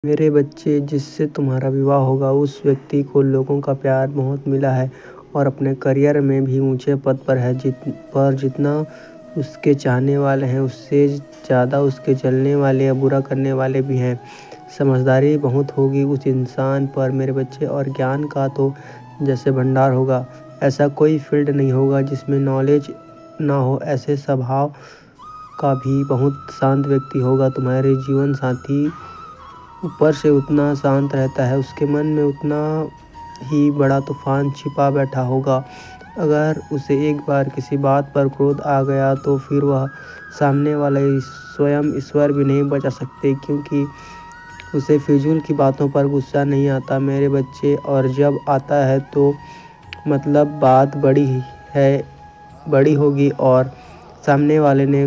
मेरे बच्चे, जिससे तुम्हारा विवाह होगा उस व्यक्ति को लोगों का प्यार बहुत मिला है और अपने करियर में भी ऊंचे पद पर है। जितना उसके चाहने वाले हैं उससे ज़्यादा उसके जलने वाले या बुरा करने वाले भी हैं। समझदारी बहुत होगी उस इंसान पर मेरे बच्चे, और ज्ञान का तो जैसे भंडार होगा। ऐसा कोई फील्ड नहीं होगा जिसमें नॉलेज ना हो। ऐसे स्वभाव का भी बहुत शांत व्यक्ति होगा। तुम्हारे जीवन साथी ऊपर से उतना शांत रहता है, उसके मन में उतना ही बड़ा तूफान छिपा बैठा होगा। अगर उसे एक बार किसी बात पर क्रोध आ गया तो फिर वह सामने वाले स्वयं ईश्वर भी नहीं बचा सकते, क्योंकि उसे फिजूल की बातों पर गुस्सा नहीं आता मेरे बच्चे। और जब आता है तो मतलब बात बड़ी होगी और सामने वाले ने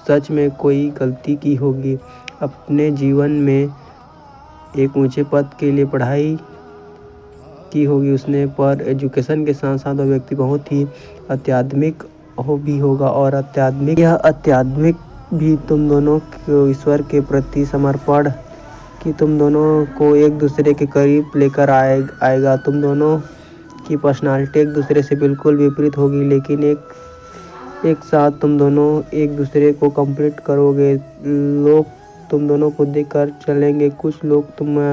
सच में कोई गलती की होगी। अपने जीवन में एक ऊंचे पद के लिए पढ़ाई की होगी उसने, पर एजुकेशन के साथ साथ वह व्यक्ति बहुत ही आध्यात्मिक भी होगा। और आध्यात्मिक भी तुम दोनों को ईश्वर के प्रति समर्पण कि तुम दोनों को एक दूसरे के करीब लेकर आएगा। तुम दोनों की पर्सनालिटी एक दूसरे से बिल्कुल विपरीत होगी, लेकिन एक साथ तुम दोनों एक दूसरे को कंप्लीट करोगे। लोग तुम दोनों को देखकर चलेंगे। कुछ लोग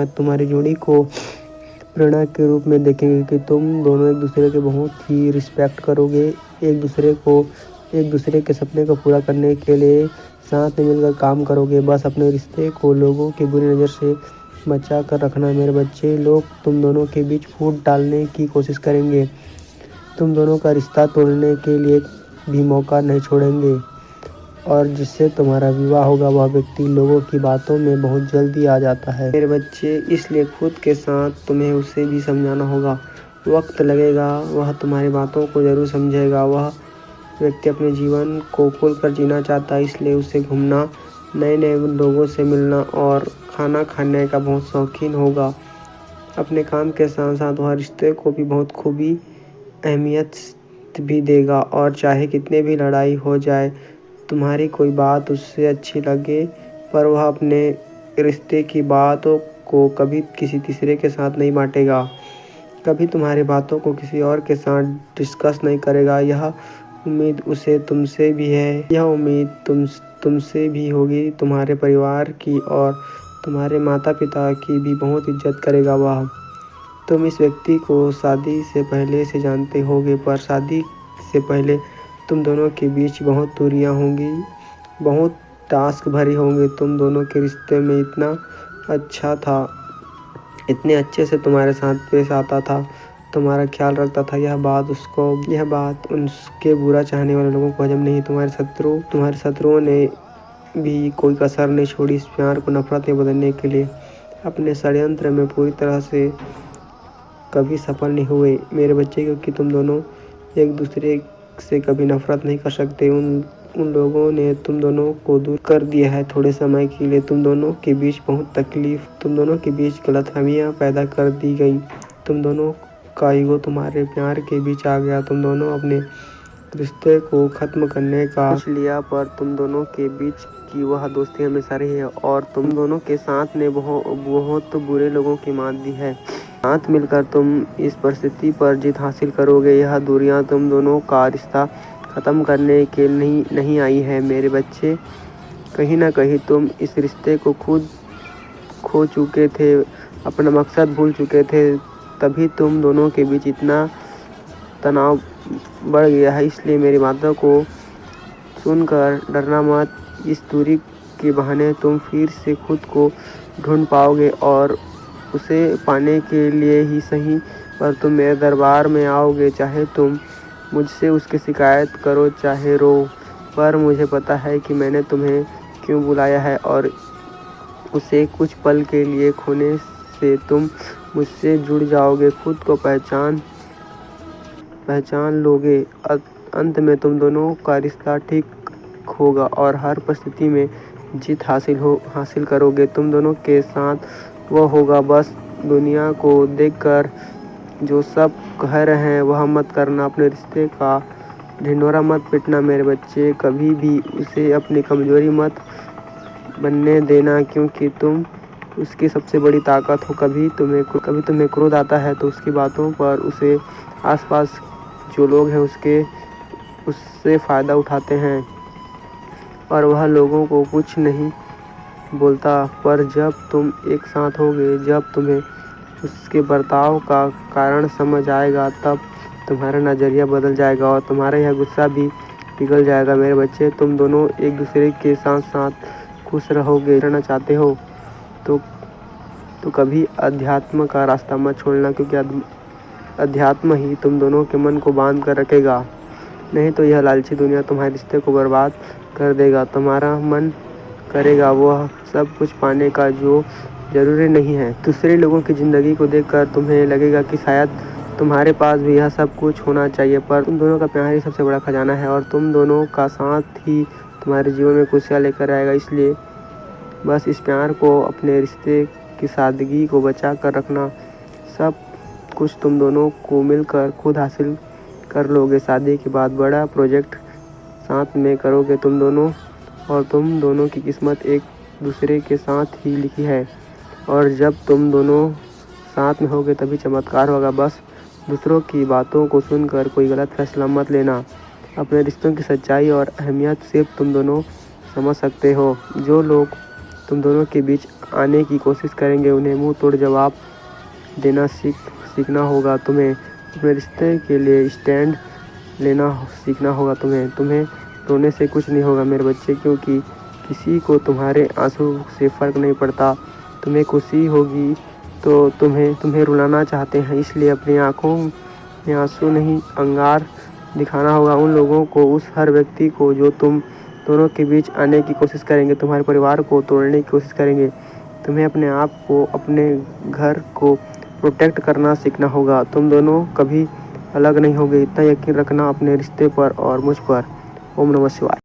तुम्हारी जोड़ी को प्रेरणा के रूप में देखेंगे कि तुम दोनों एक दूसरे के बहुत ही रिस्पेक्ट करोगे। एक दूसरे के सपने को पूरा करने के लिए साथ में मिलकर काम करोगे। बस अपने रिश्ते को लोगों की बुरी नज़र से बचा कर रखना मेरे बच्चे। लोग तुम दोनों के बीच फूट डालने की कोशिश करेंगे, तुम दोनों का रिश्ता तोड़ने के लिए भी मौका नहीं छोड़ेंगे। और जिससे तुम्हारा विवाह होगा वह व्यक्ति लोगों की बातों में बहुत जल्दी आ जाता है मेरे बच्चे, इसलिए खुद के साथ तुम्हें उसे भी समझाना होगा। वक्त लगेगा, वह तुम्हारी बातों को जरूर समझेगा। वह व्यक्ति अपने जीवन को खुलकर जीना चाहता है, इसलिए उसे घूमना, नए नए लोगों से मिलना और खाना खाने का बहुत शौकीन होगा। अपने काम के साथ साथ वह रिश्ते को भी बहुत खूबी अहमियत भी देगा। और चाहे कितने भी लड़ाई हो जाए, तुम्हारी कोई बात उससे अच्छी लगे, पर वह अपने रिश्ते की बातों को कभी किसी तीसरे के साथ नहीं बांटेगा, कभी तुम्हारी बातों को किसी और के साथ डिस्कस नहीं करेगा। यह उम्मीद उसे तुमसे भी है, यह उम्मीद तुमसे भी होगी। तुम्हारे परिवार की और तुम्हारे माता पिता की भी बहुत इज्जत करेगा वह। तुम इस व्यक्ति को शादी से पहले से जानते होगे, पर शादी से पहले तुम दोनों के बीच बहुत दूरियां होंगी, बहुत टास्क भरी होंगे। तुम दोनों के रिश्ते में इतना अच्छा था, इतने अच्छे से तुम्हारे साथ पेश आता था, तुम्हारा ख्याल रखता था। यह बात उसके बुरा चाहने वाले लोगों को हजम नहीं। तुम्हारे शत्रुओं ने भी कोई कसर नहीं छोड़ी इस प्यार को नफरत में बदलने के लिए। अपने षड्यंत्र में पूरी तरह से कभी सफल नहीं हुए मेरे बच्चे, क्योंकि तुम दोनों एक दूसरे से कभी नफरत नहीं कर सकते। उन लोगों ने तुम दोनों को दूर कर दिया है थोड़े समय के लिए। तुम दोनों के बीच बहुत तकलीफ, तुम दोनों के बीच गलतफहमियां पैदा कर दी गई। तुम दोनों का ईगो तुम्हारे प्यार के बीच आ गया। तुम दोनों अपने रिश्ते को खत्म करने का सोच लिया, पर तुम दोनों के बीच की वह दोस्ती हमेशा रही है और तुम दोनों के साथ ने बहुत बुरे लोगों की मात दी है। साथ मिलकर तुम इस परिस्थिति पर जीत हासिल करोगे। यह दूरियां तुम दोनों का रिश्ता खत्म करने के नहीं आई है मेरे बच्चे। कहीं ना कहीं तुम इस रिश्ते को खुद खो चुके थे, अपना मकसद भूल चुके थे, तभी तुम दोनों के बीच इतना तनाव बढ़ गया है। इसलिए मेरी बातों को सुनकर डरना मत। इस दूरी के बहाने तुम फिर से खुद को ढूंढ पाओगे, और उसे पाने के लिए ही सही, पर तुम मेरे दरबार में आओगे। चाहे तुम मुझसे उसकी शिकायत करो, चाहे रो, पर मुझे पता है कि मैंने तुम्हें क्यों बुलाया है। और उसे कुछ पल के लिए खोने से तुम मुझसे जुड़ जाओगे, खुद को पहचान लोगे। अंत में तुम दोनों का रिश्ता ठीक होगा और हर परिस्थिति में जीत हासिल करोगे। तुम दोनों के साथ वो होगा। बस दुनिया को देखकर जो सब कह रहे हैं वह मत करना। अपने रिश्ते का ढिंढोरा मत पीटना मेरे बच्चे। कभी भी उसे अपनी कमजोरी मत बनने देना, क्योंकि तुम उसकी सबसे बड़ी ताकत हो। कभी तुम्हें क्रोध आता है तो उसकी बातों पर उसे आसपास जो लोग हैं उससे फ़ायदा उठाते हैं और वह लोगों को कुछ नहीं बोलता। पर जब तुम एक साथ होगे, जब तुम्हें उसके बर्ताव का कारण समझ आएगा, तब तुम्हारा नज़रिया बदल जाएगा और तुम्हारा यह गुस्सा भी पिघल जाएगा। मेरे बच्चे, तुम दोनों एक दूसरे के साथ साथ खुश रहोगे। रहना चाहते हो तो कभी अध्यात्म का रास्ता मत छोड़ना, क्योंकि अध्यात्म ही तुम दोनों के मन को बांध कर रखेगा। नहीं तो यह लालची दुनिया तुम्हारे रिश्ते को बर्बाद कर देगा। तुम्हारा मन करेगा वह सब कुछ पाने का जो जरूरी नहीं है। दूसरे लोगों की ज़िंदगी को देखकर तुम्हें लगेगा कि शायद तुम्हारे पास भी यह सब कुछ होना चाहिए, पर तुम दोनों का प्यार ही सबसे बड़ा खजाना है और तुम दोनों का साथ ही तुम्हारे जीवन में खुशियाँ लेकर आएगा। इसलिए बस इस प्यार को, अपने रिश्ते की सादगी को बचा कर रखना। सब कुछ तुम दोनों को मिलकर खुद हासिल कर लोगे। शादी के बाद बड़ा प्रोजेक्ट साथ में करोगे तुम दोनों, और तुम दोनों की किस्मत एक दूसरे के साथ ही लिखी है और जब तुम दोनों साथ में होगे तभी चमत्कार होगा। बस दूसरों की बातों को सुनकर कोई गलत फैसला मत लेना। अपने रिश्तों की सच्चाई और अहमियत सिर्फ तुम दोनों समझ सकते हो। जो लोग तुम दोनों के बीच आने की कोशिश करेंगे उन्हें मुंह तोड़ जवाब देना सीखना होगा। तुम्हें अपने रिश्ते के लिए स्टैंड लेना सीखना होगा। तुम्हें रोने से कुछ नहीं होगा मेरे बच्चे, क्योंकि किसी को तुम्हारे आंसू से फ़र्क नहीं पड़ता। तुम्हें खुशी होगी तो तुम्हें रुलाना चाहते हैं, इसलिए अपनी आंखों में आंसू नहीं अंगार दिखाना होगा उन लोगों को, उस हर व्यक्ति को जो तुम दोनों के बीच आने की कोशिश करेंगे, तुम्हारे परिवार को तोड़ने की कोशिश करेंगे। तुम्हें अपने आप को, अपने घर को प्रोटेक्ट करना सीखना होगा। तुम दोनों कभी अलग नहीं होगे, इतना यकीन रखना अपने रिश्ते पर और मुझ पर। ओम नमः शिवाय।